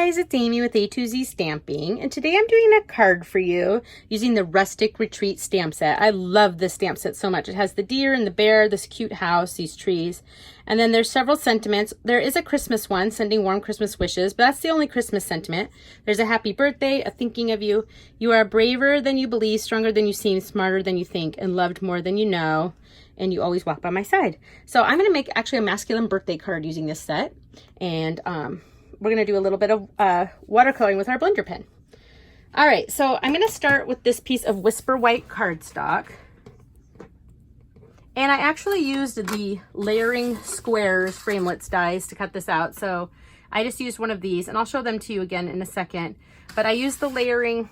Guys, it's Amy with A2Z Stamping, and today I'm doing a card for you using the Rustic Retreat stamp set. I love this stamp set so much. It has the deer and the bear, this cute house, these trees, and then there's several sentiments. There is a Christmas one, sending warm Christmas wishes, but that's the only Christmas sentiment. There's a happy birthday, a thinking of you. You are braver than you believe, stronger than you seem, smarter than you think, and loved more than you know, and you always walk by my side. So I'm going to make actually a masculine birthday card using this set, and we're going to do a little bit of watercoloring with our blender pen. All right, so I'm going to start with this piece of Whisper White cardstock. And I actually used the layering squares framelits dies to cut this out. So I just used one of these, and I'll show them to you again in a second. But I used the layering,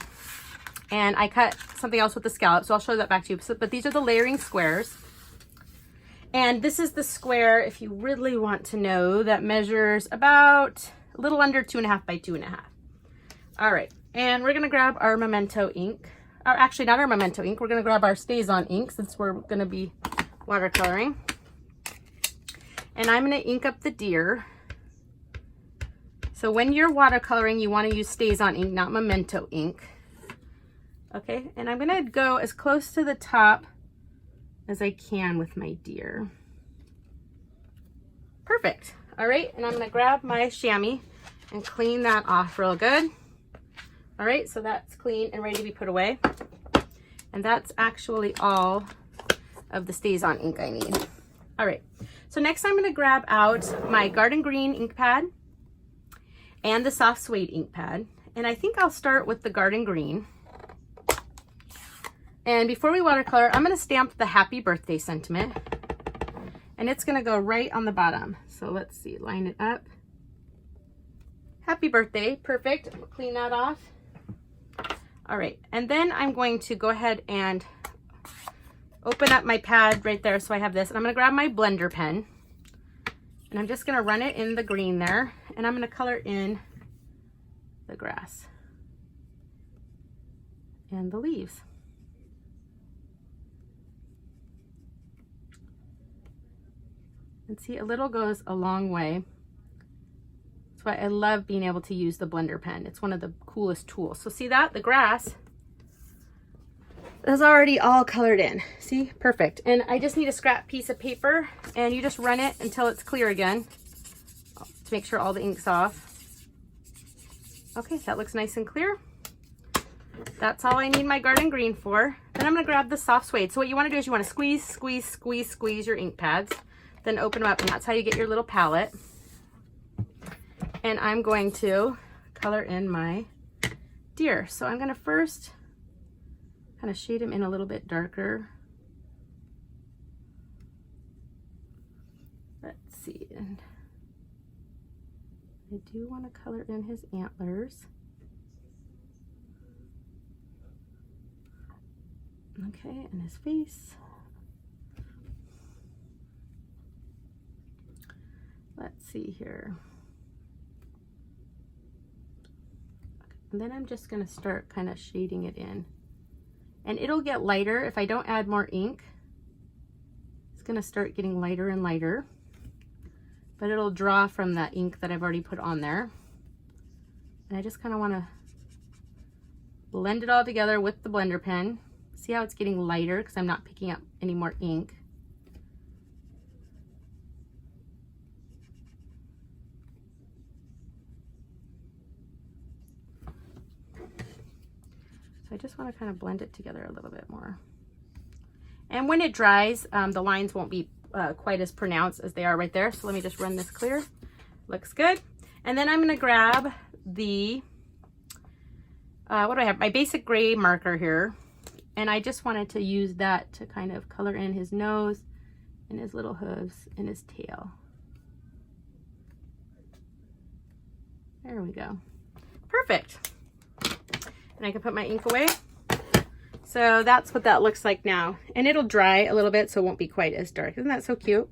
and I cut something else with the scallop, so I'll show that back to you. So, but these are the layering squares. And this is the square, if you really want to know, that measures about a little under 2.5 by 2.5. All right, and we're gonna grab our Memento ink, or actually not our Memento ink, we're gonna grab our StazOn ink since we're gonna be watercoloring. And I'm gonna ink up the deer. So when you're watercoloring, you wanna use StazOn ink, not Memento ink. Okay, and I'm gonna go as close to the top as I can with my deer. Perfect. All right, and I'm gonna grab my chamois and clean that off real good. All right, so that's clean and ready to be put away. And that's actually all of the StazOn ink I need. All right, so next I'm gonna grab out my Garden Green ink pad and the Soft Suede ink pad. And I think I'll start with the Garden Green. And before we watercolor, I'm gonna stamp the happy birthday sentiment. And it's gonna go right on the bottom. So let's see, line it up. Happy birthday, perfect. We'll clean that off. All right, and then I'm going to go ahead and open up my pad right there. So I have this, and I'm gonna grab my blender pen, and I'm just gonna run it in the green there, and I'm gonna color in the grass and the leaves. And see, a little goes a long way. That's why I love being able to use the blender pen. It's one of the coolest tools. So see that? The grass is already all colored in. See? Perfect. And I just need a scrap piece of paper, and you just run it until it's clear again to make sure all the ink's off. Okay, that looks nice and clear. That's all I need my Garden Green for. Then I'm going to grab the Soft Suede. So what you want to do is you want to squeeze, squeeze, squeeze, squeeze your ink pads. Then open them up, and that's how you get your little palette. And I'm going to color in my deer. So I'm gonna first kind of shade him in a little bit darker. Let's see, and I do want to color in his antlers. Okay, and his face. Let's see here. And then I'm just going to start kind of shading it in. And it'll get lighter if I don't add more ink. It's going to start getting lighter and lighter. But it'll draw from that ink that I've already put on there. And I just kind of want to blend it all together with the blender pen. See how it's getting lighter because I'm not picking up any more ink. I just want to kind of blend it together a little bit more. And when it dries, the lines won't be quite as pronounced as they are right there. So let me just run this clear. Looks good. And then I'm going to grab the, what do I have? My basic gray marker here. And I just wanted to use that to kind of color in his nose and his little hooves and his tail. There we go. Perfect. And I can put my ink away. So that's what that looks like now. And it'll dry a little bit, so it won't be quite as dark. Isn't that so cute?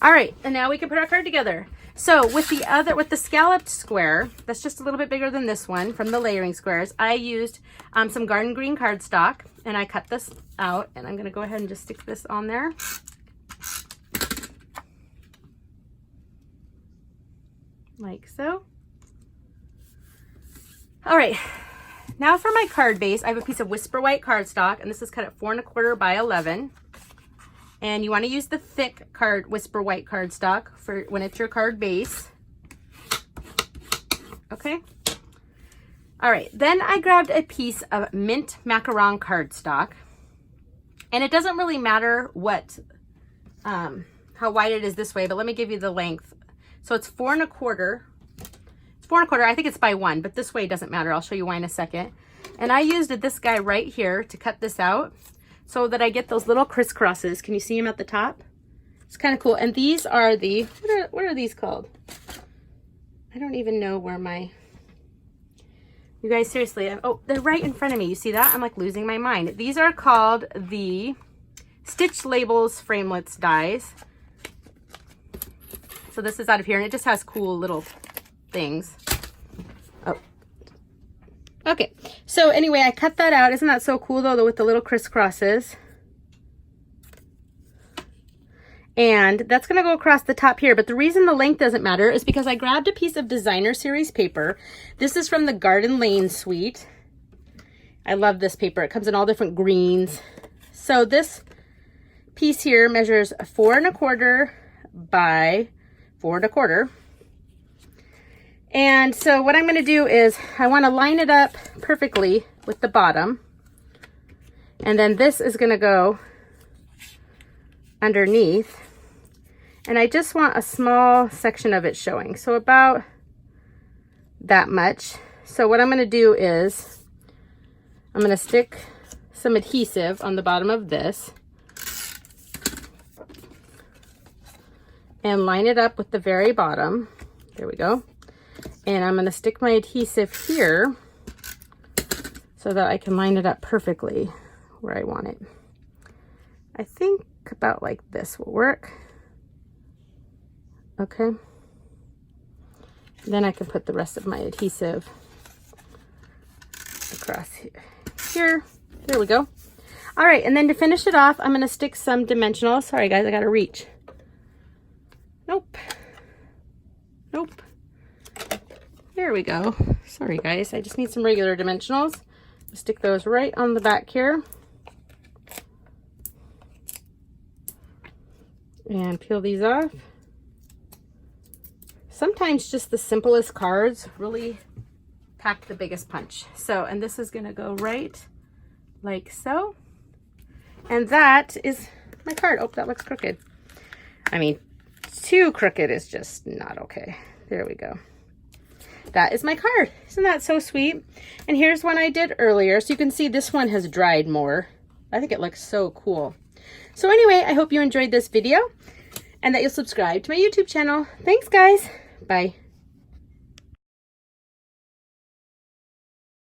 All right, and now we can put our card together. So with the scalloped square, that's just a little bit bigger than this one from the layering squares, I used some Garden Green cardstock, and I cut this out, and I'm gonna go ahead and just stick this on there. Like so. All right, now for my card base, I have a piece of Whisper White cardstock, and this is cut at 4 1/4 by 11. And you want to use the thick Whisper White cardstock for when it's your card base. Okay. All right, then I grabbed a piece of mint macaron cardstock, and it doesn't really matter what, how wide it is this way, but let me give you the length. So it's 4 1/4. It's 4 1/4. I think it's by 1, but this way it doesn't matter. I'll show you why in a second. And I used this guy right here to cut this out so that I get those little crisscrosses. Can you see them at the top? It's kind of cool. And these are the, what are these called? I don't even know where my, you guys, seriously, oh, they're right in front of me. You see that? I'm like losing my mind. These are called the Stitch Labels Framelits dies. So this is out of here, and it just has cool little things. Oh. Okay, so anyway, I cut that out. Isn't that so cool though, with the little crisscrosses? And that's going to go across the top here. But the reason the length doesn't matter is because I grabbed a piece of designer series paper. This is from the Garden Lane suite. I love this paper. It comes in all different greens. So this piece here measures 4 1/4 by 4 1/4. And so what I'm going to do is I want to line it up perfectly with the bottom. And then this is going to go underneath. And I just want a small section of it showing. So about that much. So what I'm going to do is I'm going to stick some adhesive on the bottom of this and line it up with the very bottom. There we go. And I'm going to stick my adhesive here so that I can line it up perfectly where I want it. I think about like this will work. Okay. Then I can put the rest of my adhesive across here. There we go. All right, and then to finish it off, I'm going to stick some dimensional. Sorry guys, I got to reach. Nope. Nope. There we go. Sorry guys, I just need some regular dimensionals. Stick those right on the back here. And peel these off. Sometimes just the simplest cards really pack the biggest punch. So, and this is gonna go right like so. And that is my card. Oh, that looks crooked. I mean, too crooked is just not okay. There we go. That is my card. Isn't that so sweet? And here's one I did earlier. So you can see this one has dried more. I think it looks so cool. So anyway, I hope you enjoyed this video and that you'll subscribe to my YouTube channel. Thanks guys. Bye.